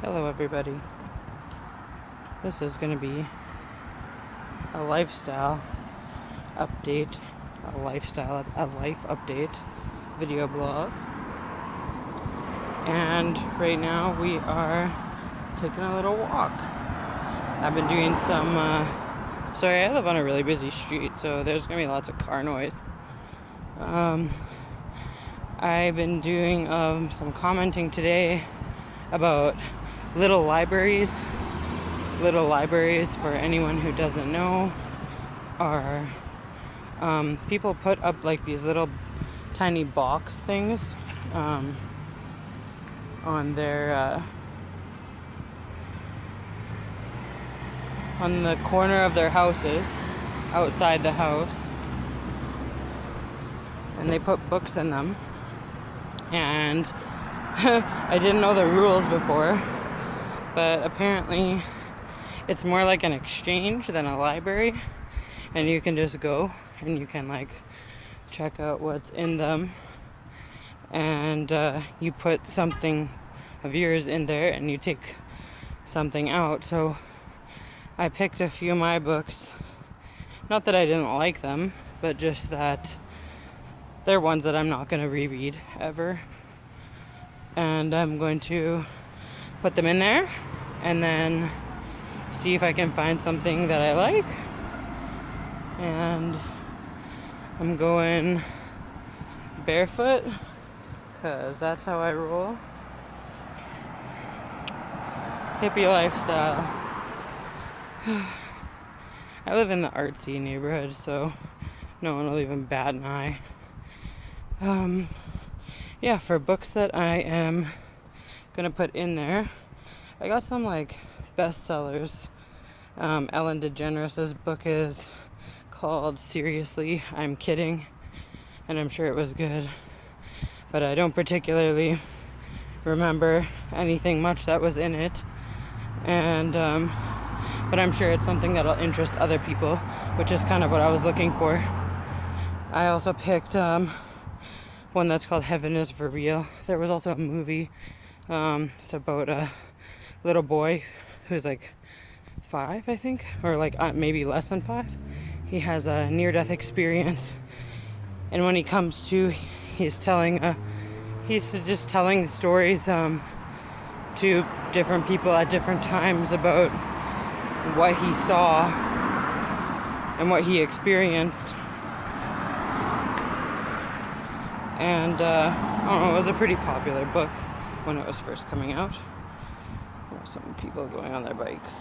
Hello everybody. This is going to be a lifestyle update, a life update video blog. And right now we are taking a little walk. I've been doing some, I live on a really busy street, so there's going to be lots of car noise. I've been doing some commenting today about little libraries. Little libraries, for anyone who doesn't know, are people put up like these little tiny box things on their on the corner of their houses, outside the house, and they put books in them. And I didn't know the rules before, but apparently it's more like an exchange than a library, and you can just go and you can like check out what's in them, and you put something of yours in there and you take something out. So I picked a few of my books, not that I didn't like them, but just that they're ones that I'm not going to reread ever, and I'm going to put them in there and then see if I can find something that I like. And I'm going barefoot because that's how I roll. Hippie lifestyle. I live in the artsy neighborhood, so no one will even bat an eye. For books that I am gonna put in there, I got some like bestsellers. Ellen DeGeneres' book is called Seriously, I'm Kidding, and I'm sure it was good, but I don't particularly remember anything much that was in it, and but I'm sure it's something that'll interest other people, which is kind of what I was looking for. I also picked one that's called Heaven is for Real. There was also a movie. It's about a little boy who's like 5, I think, or like maybe less than 5. He has a near-death experience, and when he comes to, he's just telling stories to different people at different times about what he saw and what he experienced. And I don't know, it was a pretty popular book when it was first coming out. There were some people going on their bikes.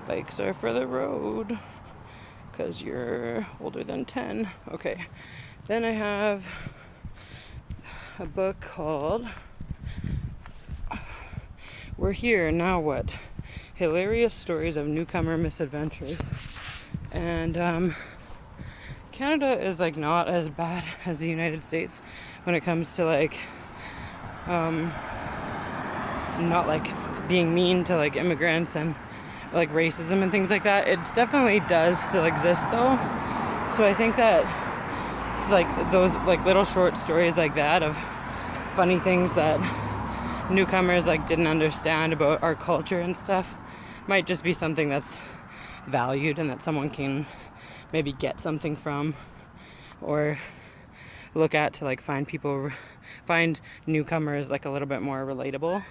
Bikes are for the road because you're older than 10. Okay, then I have a book called We're Here, Now What? Hilarious Stories of Newcomer Misadventures. And Canada is like not as bad as the United States when it comes to like not like being mean to like immigrants and like racism and things like that. It definitely does still exist though. So I think that it's like those like little short stories like that of funny things that newcomers like didn't understand about our culture and stuff might just be something that's valued and that someone can maybe get something from or look at to like find newcomers like a little bit more relatable.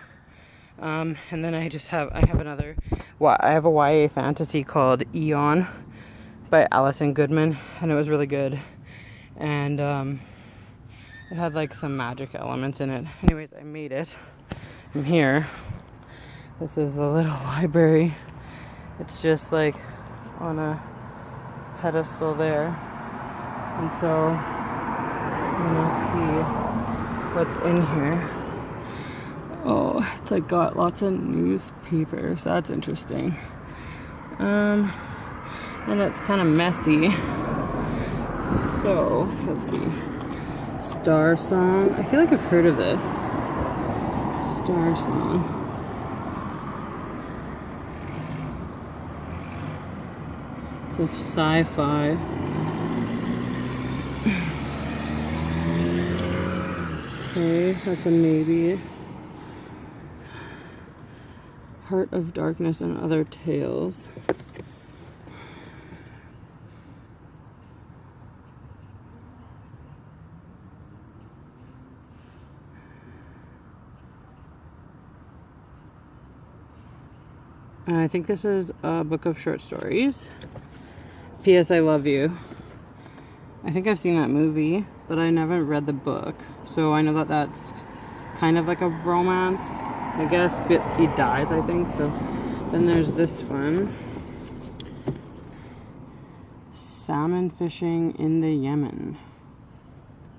And then I have a YA fantasy called Eon by Alison Goodman, and it was really good, and it had like some magic elements in it. Anyways, I made it. I'm here. This is the little library. It's just like on a pedestal there, and so I'm gonna see what's in here. Oh, it's like got lots of newspapers. That's interesting. And it's kind of messy. So let's see. Star Song. I feel like I've heard of this. Star Song. It's a sci-fi. Okay, that's a maybe. Heart of Darkness and Other Tales. I think this is a book of short stories. P.S. I Love You. I think I've seen that movie, but I never read the book. So I know that that's kind of like a romance, I guess, but he dies, I think. So then there's this one. Salmon Fishing in the Yemen.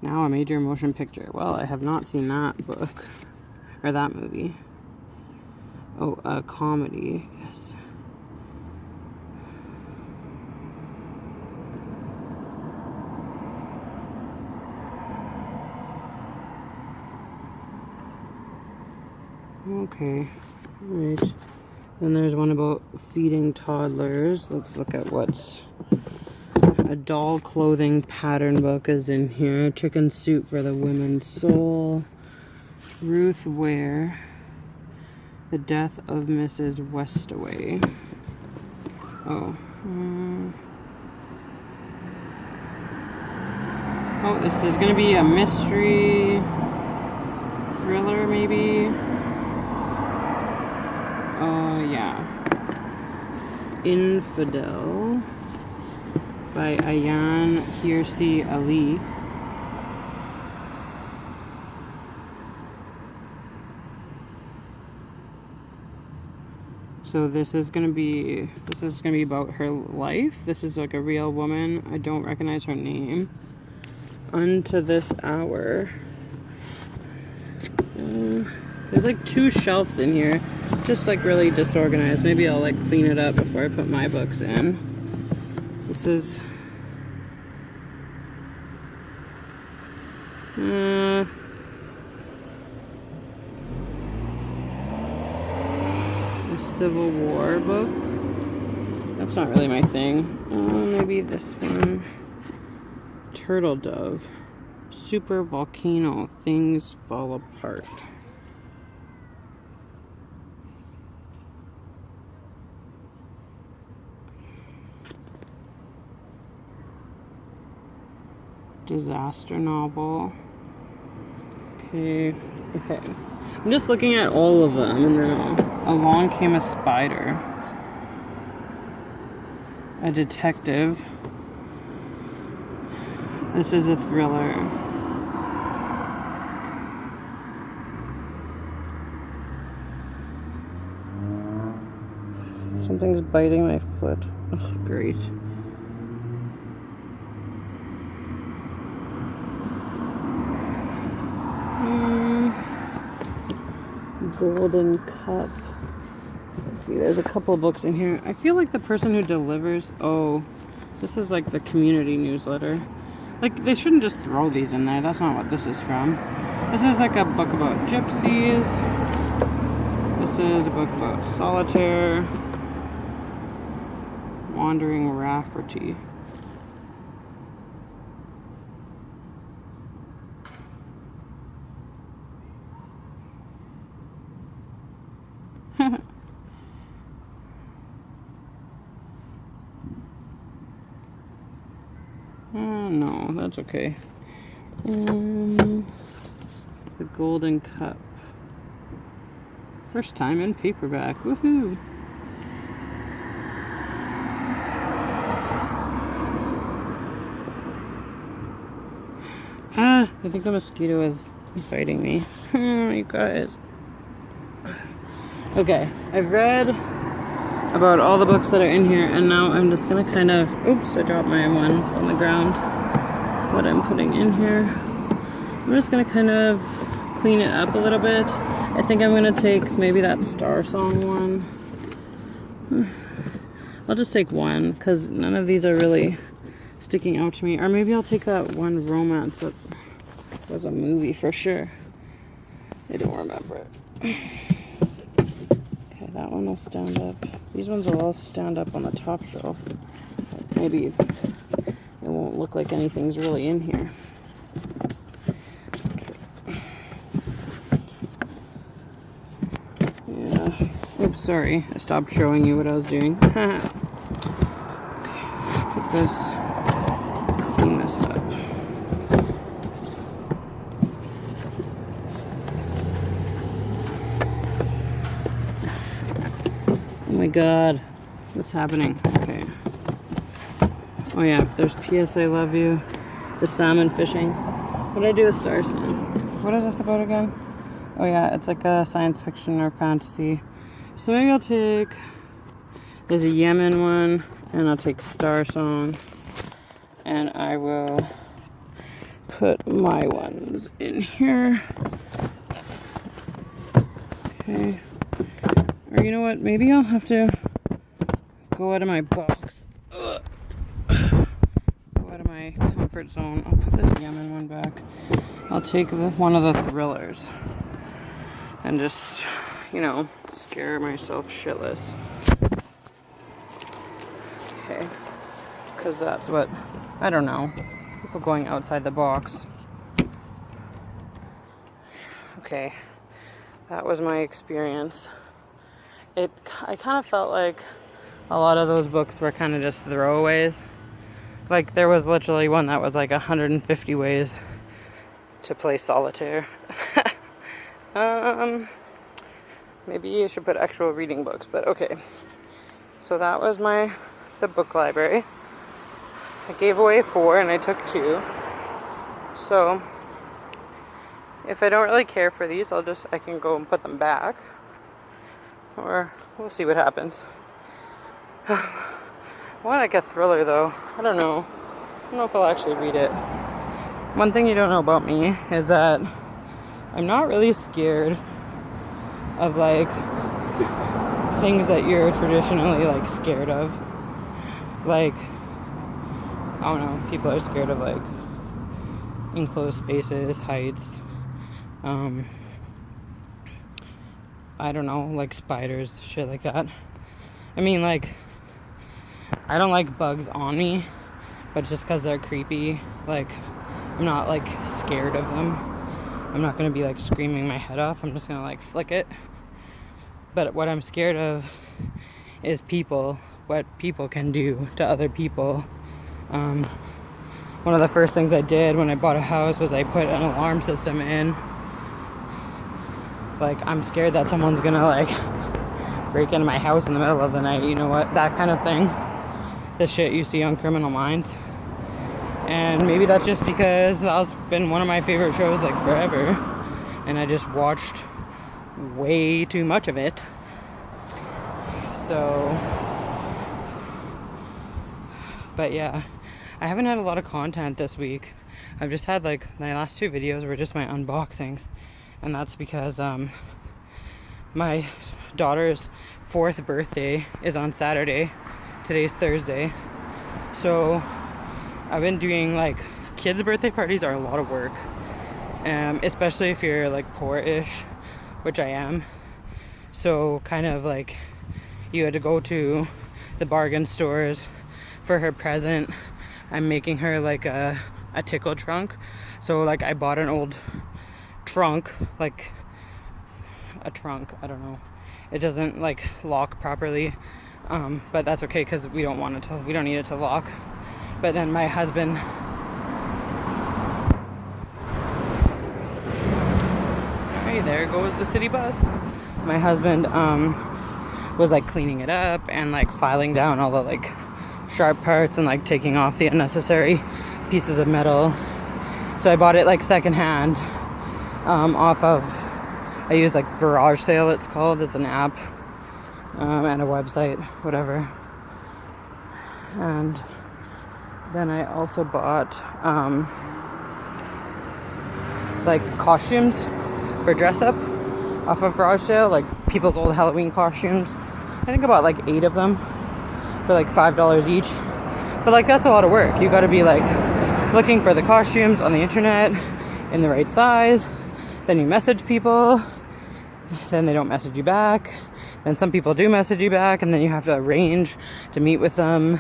Now a major motion picture. Well, I have not seen that book. Or that movie. Oh, a comedy, I guess. Okay, right. Then there's one about feeding toddlers. Let's look at what's... A doll clothing pattern book is in here. Chicken Soup for the Women's Soul. Ruth Ware. The Death of Mrs. Westaway. Oh. Oh, this is gonna be a mystery thriller, maybe. Yeah. Infidel by Ayan Hirsi Ali. So this is gonna be about her life. This is like a real woman. I don't recognize her name. Unto This Hour. There's like 2 shelves in here, just like really disorganized. Maybe I'll like clean it up before I put my books in. This is a Civil War book. That's not really my thing. Maybe this one. Turtle Dove. Super Volcano. Things Fall Apart. Disaster novel. Okay. I'm just looking at all of them, and then along came a spider. A detective. This is a thriller. Something's biting my foot. Oh, great. Golden Cup. Let's see, there's a couple of books in here. I feel like the person who delivers... Oh, this is like the community newsletter. Like, they shouldn't just throw these in there. That's not what this is from. This is like a book about gypsies. This is a book about solitaire. Wandering Rafferty. No, that's okay. The Golden Cup. First time in paperback. Woohoo! I think the mosquito is biting me. You guys. Okay, I've read about all the books that are in here, and now I'm just gonna kind of... Oops, I dropped my ones on the ground. What I'm putting in here. I'm just gonna kind of clean it up a little bit. I think I'm gonna take maybe that Star Song one. I'll just take one, because none of these are really sticking out to me. Or maybe I'll take that one romance that was a movie for sure. I don't remember it. Okay, that one will stand up. These ones will all stand up on the top shelf. Maybe it won't look like anything's really in here. Okay. Oops, sorry. I stopped showing you what I was doing. Okay, put this, clean this up. Oh my god, what's happening? Okay. Oh yeah, there's P.S. I Love You, the salmon fishing. What did I do with Star Salmon? What is this about again? Oh yeah, it's like a science fiction or fantasy. So maybe I'll take, there's a Yemen one, and I'll take Star Song, and I will put my ones in here. Okay. Or you know what, maybe I'll have to go out of my box. Ugh. Go out of my comfort zone. I'll put this Yemen one back. I'll take one of the thrillers and just, you know, scare myself shitless. Okay. Because that's what, I don't know, people going outside the box. Okay. That was my experience. I kind of felt like a lot of those books were kind of just throwaways. Like there was literally one that was like 150 ways to play solitaire. Maybe I should put actual reading books, but okay. So that was the book library. I gave away 4 and I took 2. So if I don't really care for these, I can go and put them back. Or we'll see what happens. I want like a thriller though. I don't know. I don't know if I'll actually read it. One thing you don't know about me is that I'm not really scared of like things that you're traditionally like scared of. Like, I don't know, people are scared of like enclosed spaces, heights, I don't know, like spiders, shit like that. I mean, like, I don't like bugs on me, but just because they're creepy, like, I'm not like scared of them. I'm not gonna be like screaming my head off. I'm just gonna like flick it. But what I'm scared of is people, what people can do to other people. One of the first things I did when I bought a house was I put an alarm system in. Like, I'm scared that someone's gonna like break into my house in the middle of the night, you know what, that kind of thing. The shit you see on Criminal Minds. And maybe that's just because that's been one of my favorite shows like forever, and I just watched way too much of it. So, but yeah, I haven't had a lot of content this week. I've just had like, my last 2 videos were just my unboxings, and that's because my daughter's 4th birthday is on Saturday. Today's Thursday. So I've been doing like, kids' birthday parties are a lot of work, especially if you're like poor-ish, which I am. So kind of like, you had to go to the bargain stores for her present. I'm making her like a tickle trunk. So like, I bought an old trunk, like a trunk, I don't know, it doesn't like lock properly, but that's okay because we don't need it to lock. But then my husband, hey, there goes the city bus. My husband was like cleaning it up and like filing down all the like sharp parts and like taking off the unnecessary pieces of metal. So I bought it like secondhand, off of, I use like Garage Sale, it's called. It's an app, and a website, whatever. And then I also bought like costumes for dress up off of Garage Sale, like people's old Halloween costumes. I think about like 8 of them for like $5 each. But like, that's a lot of work. You gotta be like looking for the costumes on the internet in the right size. Then you message people, then they don't message you back. Then some people do message you back, and then you have to arrange to meet with them.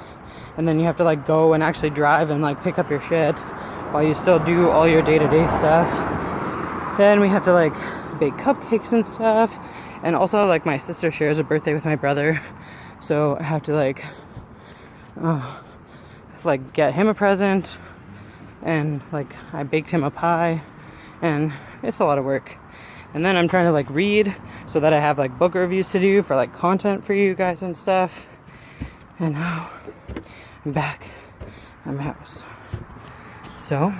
And then you have to like go and actually drive and like pick up your shit while you still do all your day-to-day stuff. Then we have to like bake cupcakes and stuff. And also, like, my sister shares a birthday with my brother, so I have to like get him a present, and like I baked him a pie, and it's a lot of work. And then I'm trying to like read so that I have like book reviews to do for like content for you guys and stuff. And now I'm back at my house. So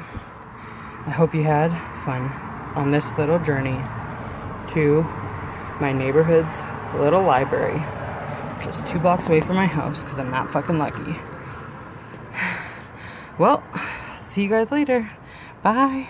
I hope you had fun on this little journey to my neighborhood's little library, just 2 blocks away from my house because I'm that fucking lucky. Well, see you guys later. Bye.